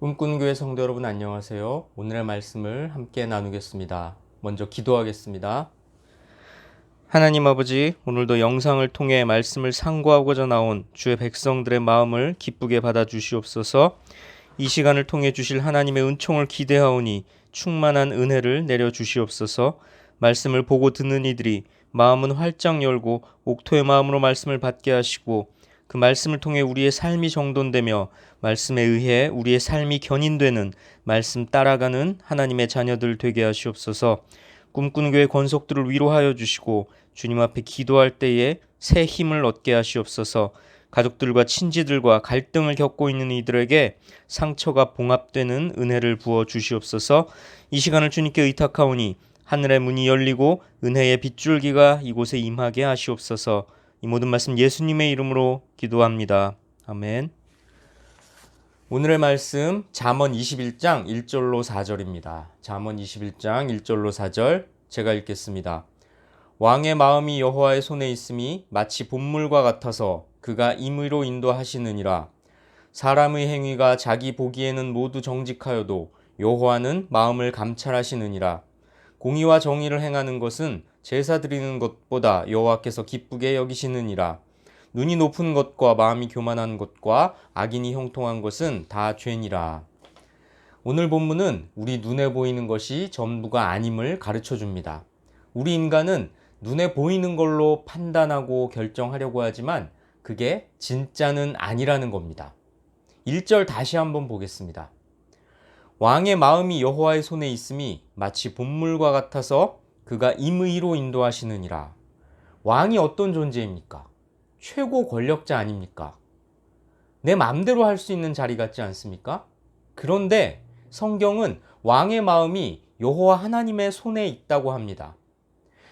꿈꾸는 교회 성도 여러분 안녕하세요. 오늘의 말씀을 함께 나누겠습니다. 먼저 기도하겠습니다. 하나님 아버지, 오늘도 영상을 통해 말씀을 상고하고자 나온 주의 백성들의 마음을 기쁘게 받아 주시옵소서. 이 시간을 통해 주실 하나님의 은총을 기대하오니 충만한 은혜를 내려 주시옵소서. 말씀을 보고 듣는 이들이 마음은 활짝 열고 옥토의 마음으로 말씀을 받게 하시고 그 말씀을 통해 우리의 삶이 정돈되며 말씀에 의해 우리의 삶이 견인되는 말씀 따라가는 하나님의 자녀들 되게 하시옵소서. 꿈꾸는 교회 권속들을 위로하여 주시고 주님 앞에 기도할 때에 새 힘을 얻게 하시옵소서. 가족들과 친지들과 갈등을 겪고 있는 이들에게 상처가 봉합되는 은혜를 부어 주시옵소서. 이 시간을 주님께 의탁하오니 하늘의 문이 열리고 은혜의 빗줄기가 이곳에 임하게 하시옵소서. 이 모든 말씀 예수님의 이름으로 기도합니다. 아멘. 오늘의 말씀 잠언 21장 1절로 4절입니다. 잠언 21장 1절로 4절 제가 읽겠습니다. 왕의 마음이 여호와의 손에 있음이 마치 봇물과 같아서 그가 임의로 인도하시느니라. 사람의 행위가 자기 보기에는 모두 정직하여도 여호와는 마음을 감찰하시느니라. 공의와 정의를 행하는 것은 제사 드리는 것보다 여호와께서 기쁘게 여기시느니라. 눈이 높은 것과 마음이 교만한 것과 악인이 형통한 것은 다 죄니라. 오늘 본문은 우리 눈에 보이는 것이 전부가 아님을 가르쳐 줍니다. 우리 인간은 눈에 보이는 걸로 판단하고 결정하려고 하지만 그게 진짜는 아니라는 겁니다. 1절 다시 한번 보겠습니다. 왕의 마음이 여호와의 손에 있음이 마치 봇물과 같아서 그가 임의로 인도하시느니라. 왕이 어떤 존재입니까? 최고 권력자 아닙니까? 내 마음대로 할 수 있는 자리 같지 않습니까? 그런데 성경은 왕의 마음이 여호와 하나님의 손에 있다고 합니다.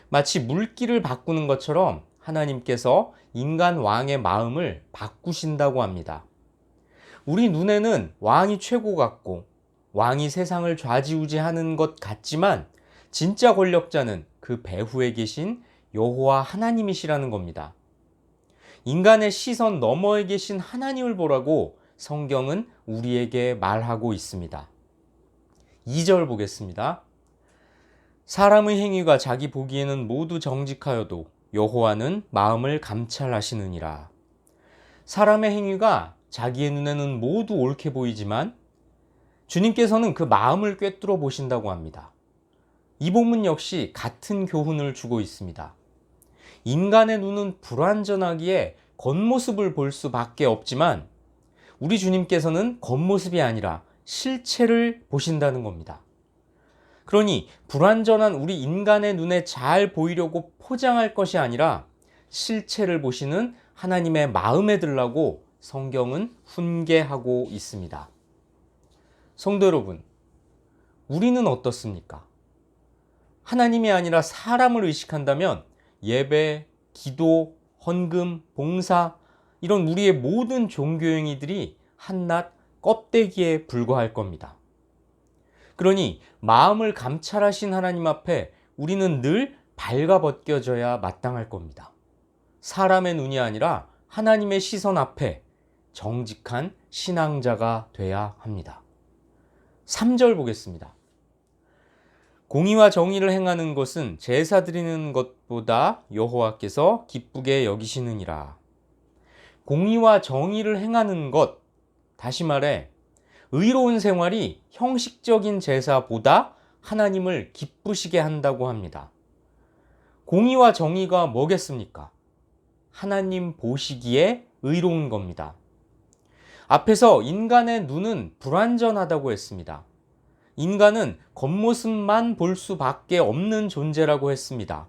마치 물기를 바꾸는 것처럼 하나님께서 인간 왕의 마음을 바꾸신다고 합니다. 우리 눈에는 왕이 최고 같고 왕이 세상을 좌지우지하는 것 같지만 진짜 권력자는 그 배후에 계신 여호와 하나님이시라는 겁니다. 인간의 시선 너머에 계신 하나님을 보라고 성경은 우리에게 말하고 있습니다. 2절 보겠습니다. 사람의 행위가 자기 보기에는 모두 정직하여도 여호와는 마음을 감찰하시느니라. 사람의 행위가 자기의 눈에는 모두 옳게 보이지만 주님께서는 그 마음을 꿰뚫어 보신다고 합니다. 이 본문 역시 같은 교훈을 주고 있습니다. 인간의 눈은 불완전하기에 겉모습을 볼 수밖에 없지만 우리 주님께서는 겉모습이 아니라 실체를 보신다는 겁니다. 그러니 불완전한 우리 인간의 눈에 잘 보이려고 포장할 것이 아니라 실체를 보시는 하나님의 마음에 들라고 성경은 훈계하고 있습니다. 성도 여러분, 우리는 어떻습니까? 하나님이 아니라 사람을 의식한다면 예배, 기도, 헌금, 봉사 이런 우리의 모든 종교 행위들이 한낱 껍데기에 불과할 겁니다. 그러니 마음을 감찰하신 하나님 앞에 우리는 늘 발가벗겨져야 마땅할 겁니다. 사람의 눈이 아니라 하나님의 시선 앞에 정직한 신앙자가 돼야 합니다. 3절 보겠습니다. 공의와 정의를 행하는 것은 제사 드리는 것보다 여호와께서 기쁘게 여기시느니라. 공의와 정의를 행하는 것, 다시 말해 의로운 생활이 형식적인 제사보다 하나님을 기쁘시게 한다고 합니다. 공의와 정의가 뭐겠습니까? 하나님 보시기에 의로운 겁니다. 앞에서 인간의 눈은 불완전하다고 했습니다. 인간은 겉모습만 볼 수밖에 없는 존재라고 했습니다.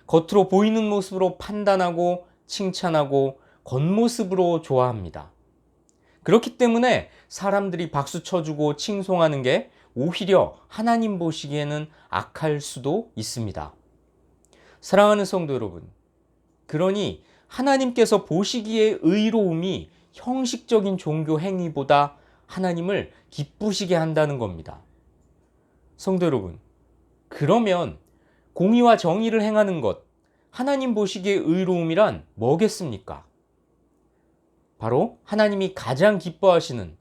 겉으로 보이는 모습으로 판단하고 칭찬하고 겉모습으로 좋아합니다. 그렇기 때문에 사람들이 박수 쳐주고 칭송하는 게 오히려 하나님 보시기에는 악할 수도 있습니다. 사랑하는 성도 여러분, 그러니 하나님께서 보시기에 의로움이 형식적인 종교 행위보다 하나님을 기쁘시게 한다는 겁니다. 성도 여러분, 그러면 공의와 정의를 행하는 것, 하나님 보시기에 의로움이란 뭐겠습니까? 바로 하나님이 가장 기뻐하시는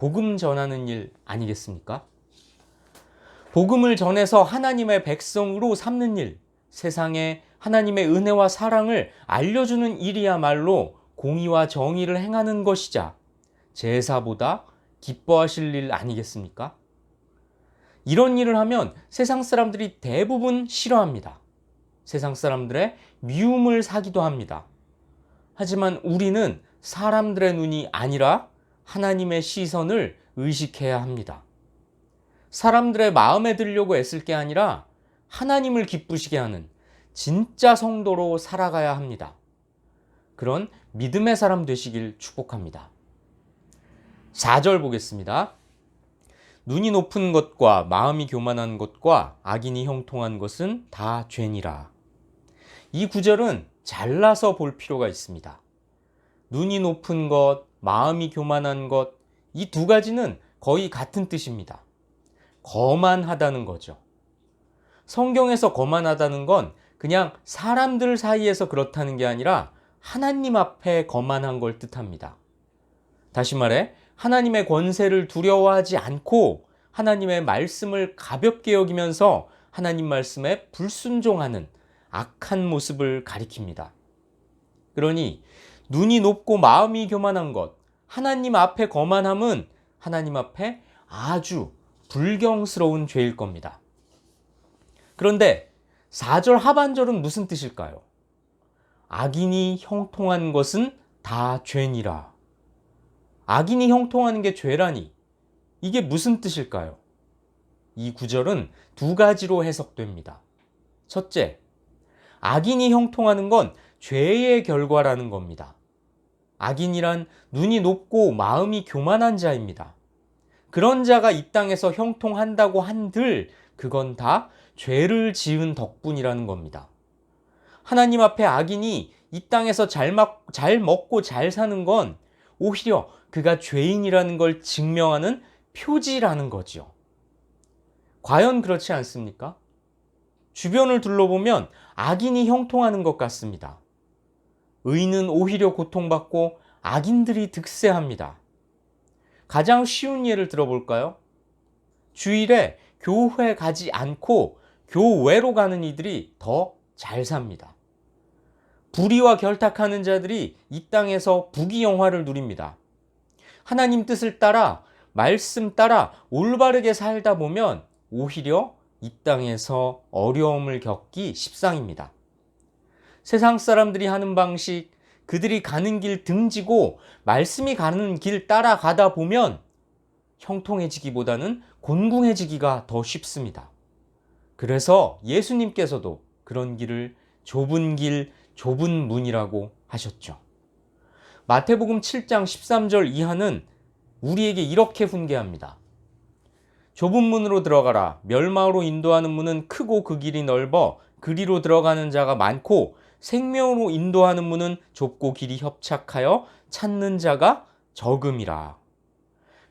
복음 전하는 일 아니겠습니까? 복음을 전해서 하나님의 백성으로 삼는 일, 세상에 하나님의 은혜와 사랑을 알려주는 일이야말로 공의와 정의를 행하는 것이자 제사보다 기뻐하실 일 아니겠습니까? 이런 일을 하면 세상 사람들이 대부분 싫어합니다. 세상 사람들의 미움을 사기도 합니다. 하지만 우리는 사람들의 눈이 아니라 하나님의 시선을 의식해야 합니다. 사람들의 마음에 들려고 애쓸 게 아니라 하나님을 기쁘시게 하는 진짜 성도로 살아가야 합니다. 그런 믿음의 사람 되시길 축복합니다. 4절 보겠습니다. 눈이 높은 것과 마음이 교만한 것과 악인이 형통한 것은 다 죄니라. 이 구절은 잘라서 볼 필요가 있습니다. 눈이 높은 것, 마음이 교만한 것, 이 두 가지는 거의 같은 뜻입니다. 거만하다는 거죠. 성경에서 거만하다는 건 그냥 사람들 사이에서 그렇다는 게 아니라 하나님 앞에 거만한 걸 뜻합니다. 다시 말해 하나님의 권세를 두려워하지 않고 하나님의 말씀을 가볍게 여기면서 하나님 말씀에 불순종하는 악한 모습을 가리킵니다. 그러니 눈이 높고 마음이 교만한 것, 하나님 앞에 거만함은 하나님 앞에 아주 불경스러운 죄일 겁니다. 그런데 4절 하반절은 무슨 뜻일까요? 악인이 형통한 것은 다 죄니라. 악인이 형통하는 게 죄라니 이게 무슨 뜻일까요? 이 구절은 두 가지로 해석됩니다. 첫째, 악인이 형통하는 건 죄의 결과라는 겁니다. 악인이란 눈이 높고 마음이 교만한 자입니다. 그런 자가 이 땅에서 형통한다고 한들 그건 다 죄를 지은 덕분이라는 겁니다. 하나님 앞에 악인이 이 땅에서 잘 먹고 잘 사는 건 오히려 그가 죄인이라는 걸 증명하는 표지라는 거지요. 과연 그렇지 않습니까? 주변을 둘러보면 악인이 형통하는 것 같습니다. 의인은 오히려 고통받고 악인들이 득세합니다. 가장 쉬운 예를 들어볼까요? 주일에 교회 가지 않고 교외로 가는 이들이 더 잘 삽니다. 불의와 결탁하는 자들이 이 땅에서 부귀영화를 누립니다. 하나님 뜻을 따라 말씀 따라 올바르게 살다 보면 오히려 이 땅에서 어려움을 겪기 십상입니다. 세상 사람들이 하는 방식, 그들이 가는 길 등지고 말씀이 가는 길 따라가다 보면 형통해지기보다는 곤궁해지기가 더 쉽습니다. 그래서 예수님께서도 그런 길을 좁은 길, 좁은 문이라고 하셨죠. 마태복음 7장 13절 이하는 우리에게 이렇게 훈계합니다. 좁은 문으로 들어가라. 멸망으로 인도하는 문은 크고 그 길이 넓어 그리로 들어가는 자가 많고 생명으로 인도하는 문은 좁고 길이 협착하여 찾는 자가 적음이라.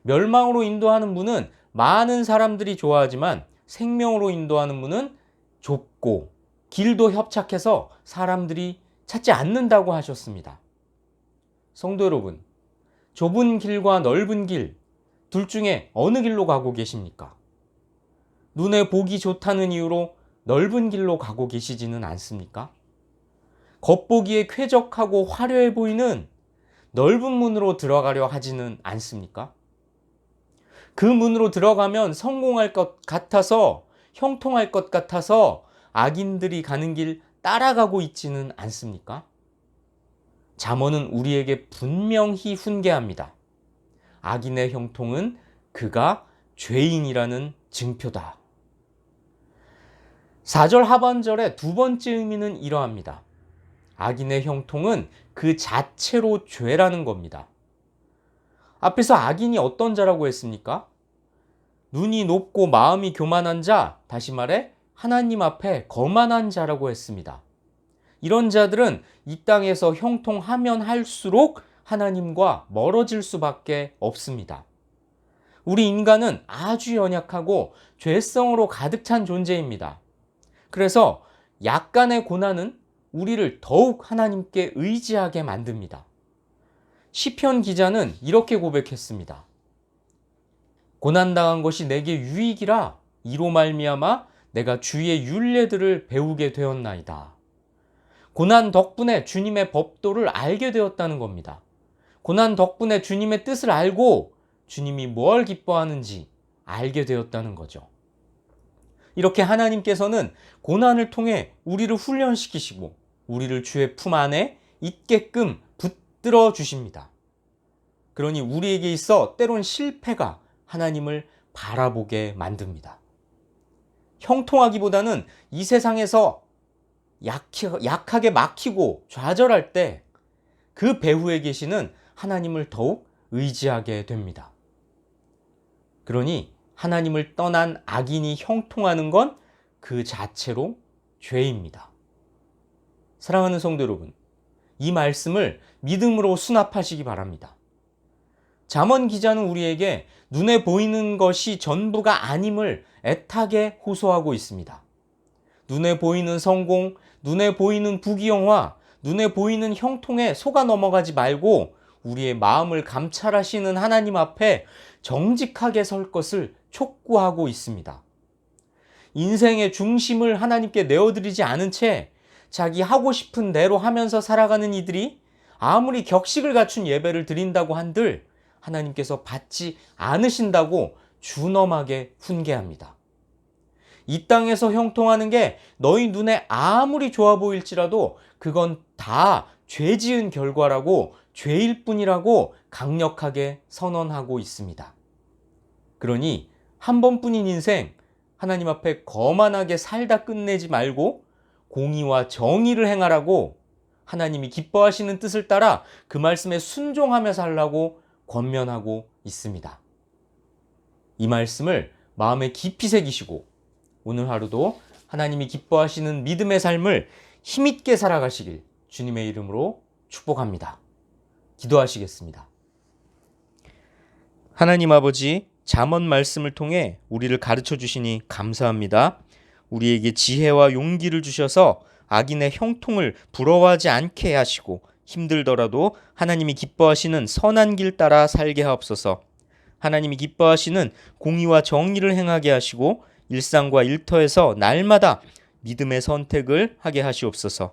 멸망으로 인도하는 문은 많은 사람들이 좋아하지만 생명으로 인도하는 문은 좁고 길도 협착해서 사람들이 찾지 않는다고 하셨습니다. 성도 여러분, 좁은 길과 넓은 길, 둘 중에 어느 길로 가고 계십니까? 눈에 보기 좋다는 이유로 넓은 길로 가고 계시지는 않습니까? 겉보기에 쾌적하고 화려해 보이는 넓은 문으로 들어가려 하지는 않습니까? 그 문으로 들어가면 성공할 것 같아서, 형통할 것 같아서 악인들이 가는 길 따라가고 있지는 않습니까? 잠언은 우리에게 분명히 훈계합니다. 악인의 형통은 그가 죄인이라는 증표다. 4절 하반절의 두 번째 의미는 이러합니다. 악인의 형통은 그 자체로 죄라는 겁니다. 앞에서 악인이 어떤 자라고 했습니까? 눈이 높고 마음이 교만한 자, 다시 말해 하나님 앞에 거만한 자라고 했습니다. 이런 자들은 이 땅에서 형통하면 할수록 하나님과 멀어질 수밖에 없습니다. 우리 인간은 아주 연약하고 죄성으로 가득 찬 존재입니다. 그래서 약간의 고난은 우리를 더욱 하나님께 의지하게 만듭니다. 시편 기자는 이렇게 고백했습니다. 고난당한 것이 내게 유익이라 이로 말미암아 내가 주의 율례들을 배우게 되었나이다. 고난 덕분에 주님의 법도를 알게 되었다는 겁니다. 고난 덕분에 주님의 뜻을 알고 주님이 뭘 기뻐하는지 알게 되었다는 거죠. 이렇게 하나님께서는 고난을 통해 우리를 훈련시키시고 우리를 주의 품 안에 있게끔 붙들어 주십니다. 그러니 우리에게 있어 때론 실패가 하나님을 바라보게 만듭니다. 형통하기보다는 이 세상에서 약하게 막히고 좌절할 때 그 배후에 계시는 하나님을 더욱 의지하게 됩니다. 그러니 하나님을 떠난 악인이 형통하는 건 그 자체로 죄입니다. 사랑하는 성도 여러분, 이 말씀을 믿음으로 수납하시기 바랍니다. 잠언 기자는 우리에게 눈에 보이는 것이 전부가 아님을 애타게 호소하고 있습니다. 눈에 보이는 성공, 눈에 보이는 부귀영화, 눈에 보이는 형통에 속아 넘어가지 말고 우리의 마음을 감찰하시는 하나님 앞에 정직하게 설 것을 촉구하고 있습니다. 인생의 중심을 하나님께 내어드리지 않은 채 자기 하고 싶은 대로 하면서 살아가는 이들이 아무리 격식을 갖춘 예배를 드린다고 한들 하나님께서 받지 않으신다고 준엄하게 훈계합니다. 이 땅에서 형통하는 게 너희 눈에 아무리 좋아 보일지라도 그건 다 죄 지은 결과라고 죄일 뿐이라고 강력하게 선언하고 있습니다. 그러니 한 번뿐인 인생 하나님 앞에 거만하게 살다 끝내지 말고 공의와 정의를 행하라고 하나님이 기뻐하시는 뜻을 따라 그 말씀에 순종하며 살라고 권면하고 있습니다. 이 말씀을 마음에 깊이 새기시고 오늘 하루도 하나님이 기뻐하시는 믿음의 삶을 힘있게 살아가시길 주님의 이름으로 축복합니다. 기도하시겠습니다. 하나님 아버지, 잠언 말씀을 통해 우리를 가르쳐 주시니 감사합니다. 우리에게 지혜와 용기를 주셔서 악인의 형통을 부러워하지 않게 하시고 힘들더라도 하나님이 기뻐하시는 선한 길 따라 살게 하옵소서. 하나님이 기뻐하시는 공의와 정의를 행하게 하시고 일상과 일터에서 날마다 믿음의 선택을 하게 하시옵소서.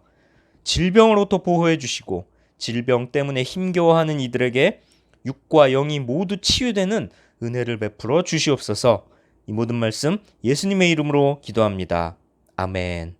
질병으로부터 보호해 주시고 질병 때문에 힘겨워하는 이들에게 육과 영이 모두 치유되는 은혜를 베풀어 주시옵소서. 이 모든 말씀 예수님의 이름으로 기도합니다. 아멘.